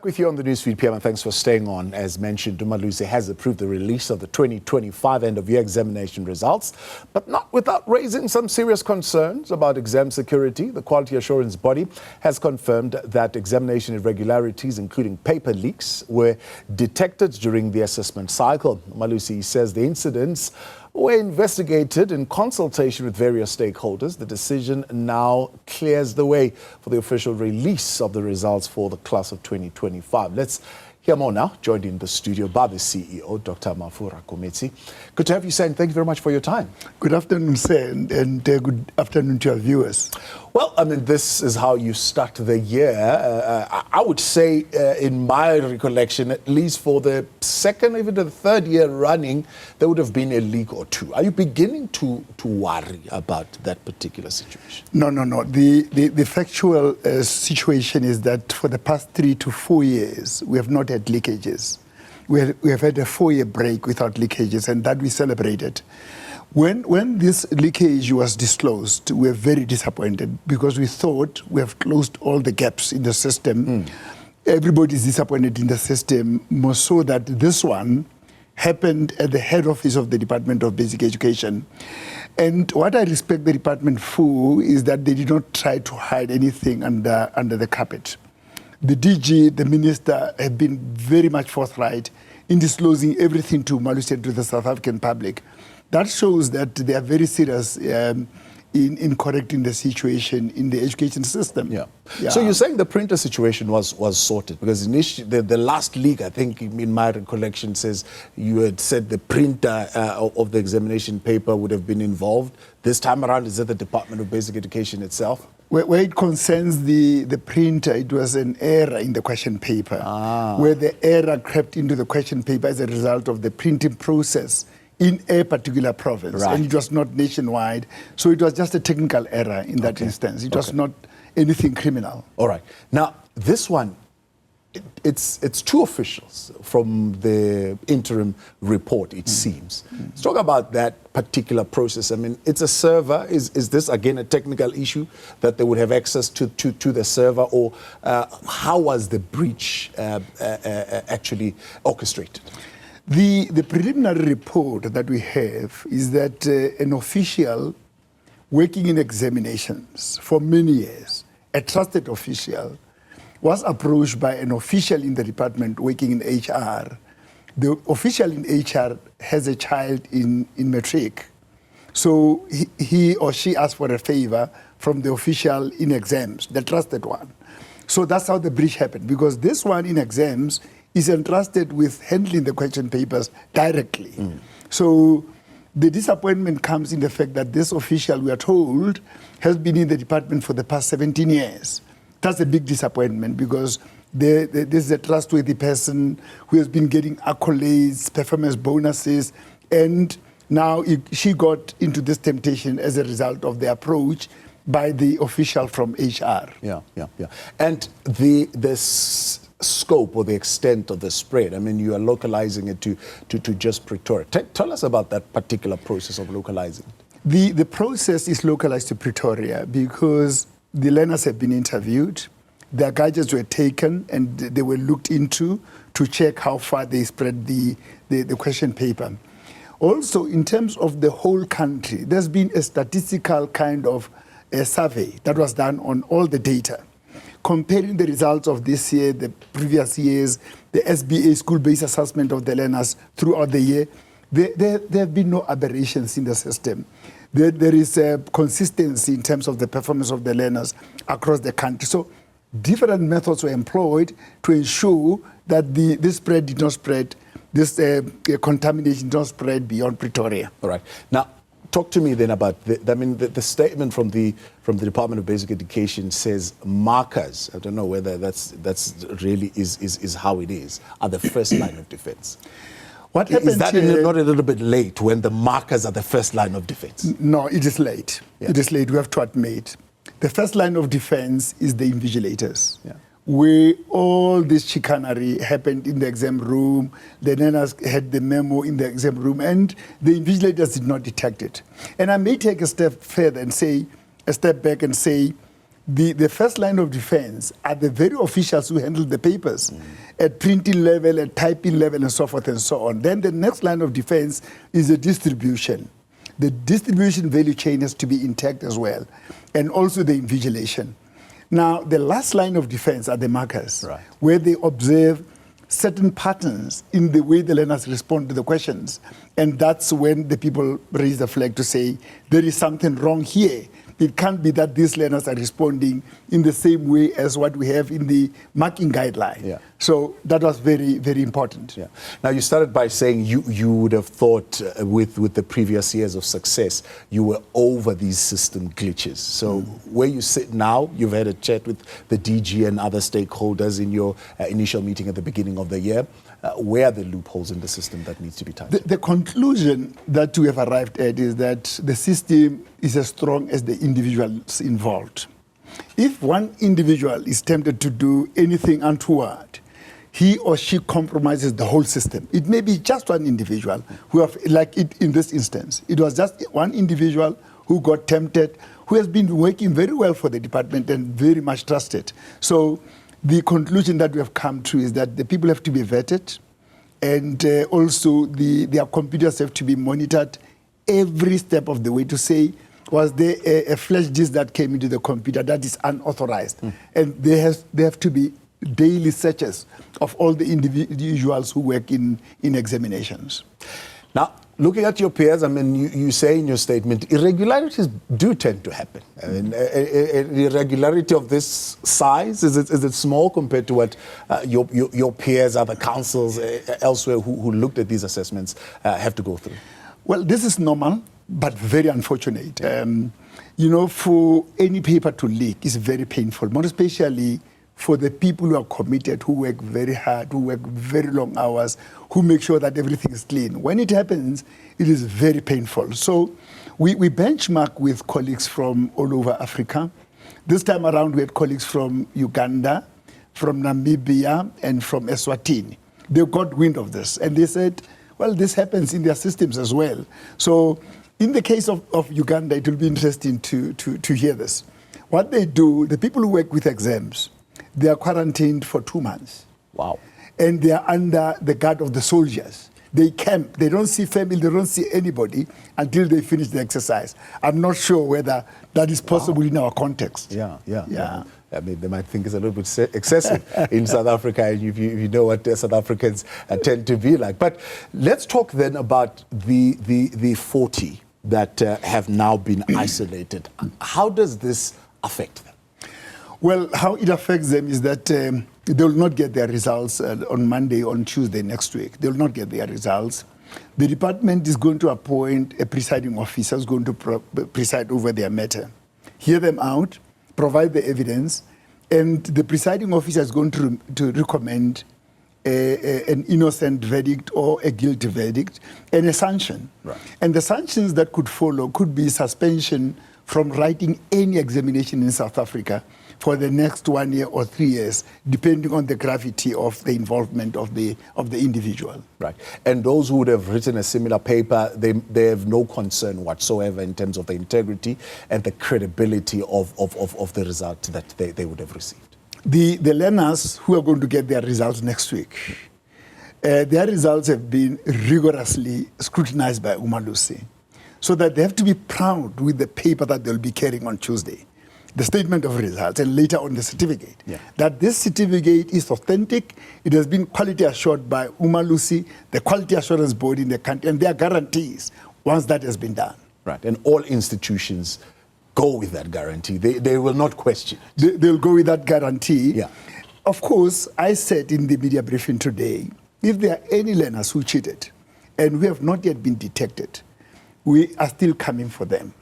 Back with you on the Newsfeed PM, and thanks for staying on. As mentioned, Umalusi has approved the release of the 2025 end-of-year examination results, but not without raising some serious concerns about exam security. The quality assurance body has confirmed that examination irregularities, including paper leaks, were detected during the assessment cycle. Umalusi says the incidents were investigated in consultation with various stakeholders. The decision now clears the way for the official release of the results for the class of 2025. Let's hear more now, joined in the studio by the CEO, Dr. Mafu Rakometsi. Good to have you, sir, and thank you very much for your time. Good afternoon, sir, and good afternoon to our viewers. Well, I mean, this is how you start the year. I would say, in my recollection, at least for the second, even the third year running, there would have been a leak or two. Are you beginning to worry about that particular situation? No. The factual situation is that for the past 3 to 4 years, we have not had leakages. We have had a 4-year break without leakages, and that we celebrated. When this leakage was disclosed, we were very disappointed because we thought we have closed all the gaps in the system. Everybody is disappointed in the system, more so that this one happened at the head office of the Department of Basic Education. And what I respect the department for is that they did not try to hide anything under the carpet. The DG, the minister, have been very much forthright in disclosing everything to Umalusi and to the South African public. That shows that they are very serious in correcting the situation in the education system. Yeah. So you're saying the printer situation was sorted, because initially the last leak, I think in my recollection, says you had said the printer of the examination paper would have been involved. This time around, is it the Department of Basic Education itself? Where it concerns the printer, it was an error in the question paper, where the error crept into the question paper as a result of the printing process in a particular province, and it was not nationwide. So it was just a technical error in that instance. It was not anything criminal. All right. Now, this one, it's two officials from the interim report, it seems. Let's talk about that particular process. I mean, it's a server. Is this, again, a technical issue that they would have access to the server, or how was the breach actually orchestrated? The preliminary report that we have is that an official working in examinations for many years, a trusted official, was approached by an official in the department working in HR. The official in HR has a child in matric. So he or she asked for a favor from the official in exams, the trusted one. So that's how the breach happened, because this one in exams is entrusted with handling the question papers directly. So the disappointment comes in the fact that this official, we are told, has been in the department for the past 17 years. That's a big disappointment, because this is a trustworthy person who has been getting accolades, performance bonuses, and now she got into this temptation as a result of the approach by the official from HR. Yeah. And this scope or the extent of the spread, I mean, you are localizing it to just Pretoria. Tell us about that particular process of localizing. The process is localized to Pretoria because the learners have been interviewed, their gadgets were taken, and they were looked into to check how far they spread the question paper. Also, in terms of the whole country, there's been a statistical kind of a survey that was done on all the data, comparing the results of this year, the previous years, the SBA school-based assessment of the learners throughout the year. There have been no aberrations in the system. There is a consistency in terms of the performance of the learners across the country. So different methods were employed to ensure that this spread did not spread, this contamination did not spread beyond Pretoria. All right. Now, talk to me then about the statement from the Department of Basic Education says markers. I don't know whether that's really is how it is, are the first line of defense. What happened is that not a little bit late when the markers are the first line of defense? No, it is late. Yeah. It is late. We have to admit. The first line of defense is the invigilators. Yeah. Where all this chicanery happened in the exam room, the learners had the memo in the exam room, and the invigilators did not detect it. And I may take a step further and say, a step back and say, the first line of defense are the very officials who handle the papers at printing level, at typing level, and so forth and so on. Then the next line of defense is the distribution. The distribution value chain has to be intact as well, and also the invigilation. Now, the last line of defense are the markers, right, where they observe certain patterns in the way the learners respond to the questions. And that's when the people raise the flag to say, there is something wrong here. It can't be that these learners are responding in the same way as what we have in the marking guideline. Yeah. So that was very, very important. Yeah. Now, you started by saying you would have thought with the previous years of success, you were over these system glitches. So where you sit now, you've had a chat with the DG and other stakeholders in your initial meeting at the beginning of the year. Where are the loopholes in the system that needs to be tightened? The conclusion that we have arrived at is that the system is as strong as the individuals involved. If one individual is tempted to do anything untoward, he or she compromises the whole system. It may be just one individual who have, like it in this instance, it was just one individual who got tempted, who has been working very well for the department and very much trusted. So the conclusion that we have come to is that the people have to be vetted, and also their computers have to be monitored every step of the way to say, was there a flash disk that came into the computer that is unauthorized? And there have to be daily searches of all the individuals who work in examinations. Now, looking at your peers, I mean, you say in your statement, irregularities do tend to happen. I mean, an irregularity of this size, is it small compared to what your peers, other councils elsewhere who looked at these assessments have to go through? Well, this is normal, but very unfortunate. You know, for any paper to leak is very painful, more especially for the people who are committed, who work very hard, who work very long hours, who make sure that everything is clean. When it happens, it is very painful. So we benchmark with colleagues from all over Africa. This time around, we had colleagues from Uganda, from Namibia, and from Eswatini. They got wind of this, and they said, well, this happens in their systems as well. So in the case of Uganda, it will be interesting to hear this. What they do, the people who work with exams, they are quarantined for 2 months. Wow. And they are under the guard of the soldiers. They camp. They don't see family. They don't see anybody until they finish the exercise. I'm not sure whether that is possible in our context. Yeah. I mean, they might think it's a little bit excessive in South Africa, and if you know what South Africans tend to be like. But let's talk then about the 40 that have now been isolated. How does this affect them? Well, how it affects them is that they will not get their results on Monday, on Tuesday next week. They will not get their results. The department is going to appoint a presiding officer who's going to preside over their matter, hear them out, provide the evidence, and the presiding officer is going to recommend an innocent verdict or a guilty verdict and a sanction. Right. And the sanctions that could follow could be suspension from writing any examination in South Africa for the next 1 year or 3 years, depending on the gravity of the involvement of the individual. Right. And those who would have written a similar paper, they have no concern whatsoever in terms of the integrity and the credibility of the result that they would have received. The learners who are going to get their results next week, their results have been rigorously scrutinized by Umalusi, so that they have to be proud with the paper that they'll be carrying on Tuesday, the statement of results, and later on the certificate. Yeah. That this certificate is authentic, it has been quality assured by Umalusi, the quality assurance board in the country, and there are guarantees once that has been done. Right, and all institutions go with that guarantee. They will not question it. They'll go with that guarantee. Yeah. Of course, I said in the media briefing today, if there are any learners who cheated and who have not yet been detected, we are still coming for them.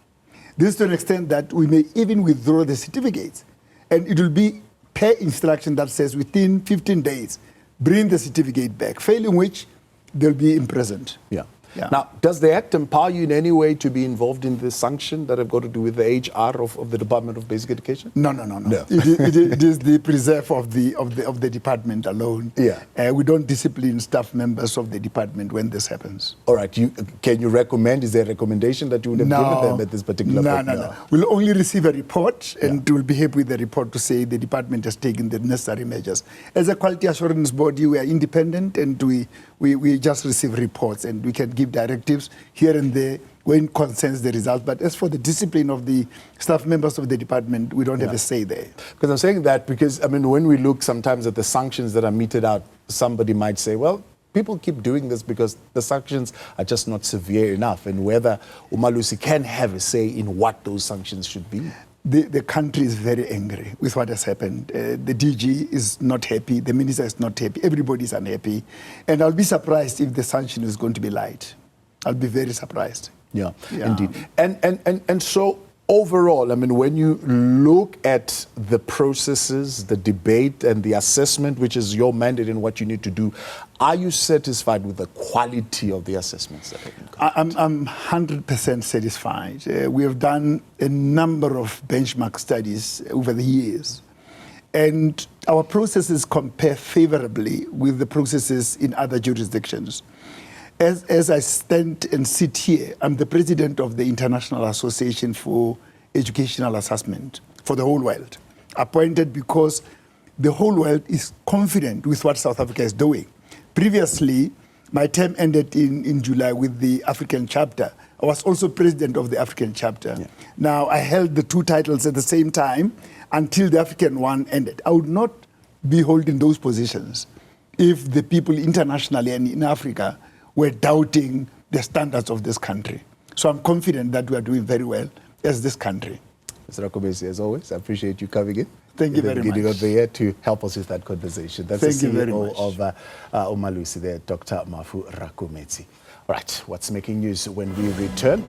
This to an extent that we may even withdraw the certificates, and it will be per instruction that says within 15 days, bring the certificate back, failing which they'll be imprisoned. Yeah. Yeah. Now, does the Act empower you in any way to be involved in the sanction that have got to do with the HR of the Department of Basic Education? No. It is the preserve of the department alone. Yeah. We don't discipline staff members of the department when this happens. All right. Can you recommend? Is there a recommendation that you would have given them at this particular point? No. We'll only receive a report, and we'll be happy with the report to say the department has taken the necessary measures. As a quality assurance body, we are independent, and we just receive reports, and we can give directives here and there when it concerns the results. But as for the discipline of the staff members of the department, we don't have a say there. Because I'm saying that because, I mean, when we look sometimes at the sanctions that are meted out, somebody might say, well, people keep doing this because the sanctions are just not severe enough, and whether Umalusi can have a say in what those sanctions should be. The country is very angry with what has happened. The DG is not happy. The minister is not happy. Everybody is unhappy. And I'll be surprised if the sanction is going to be light. I'll be very surprised. Yeah. Indeed. And so overall, I mean, when you look at the processes, the debate and the assessment, which is your mandate and what you need to do, are you satisfied with the quality of the assessments that have been conducted? I'm 100% satisfied. We have done a number of benchmark studies over the years, and our processes compare favorably with the processes in other jurisdictions. As I stand and sit here, I'm the president of the International Association for Educational Assessment for the whole world, appointed because the whole world is confident with what South Africa is doing. Previously, my term ended in July with the African chapter. I was also president of the African chapter. Yeah. Now, I held the two titles at the same time until the African one ended. I would not be holding those positions if the people internationally and in Africa were doubting the standards of this country. So I'm confident that we are doing very well as this country. Mr. Rakometsi, as always, I appreciate you coming in. Thank you very much. At the beginning of the year to help us with that conversation. That's Thank the you very CEO much. of Umalusi there, Dr. Mafu Rakometsi. All right, what's making news when we return?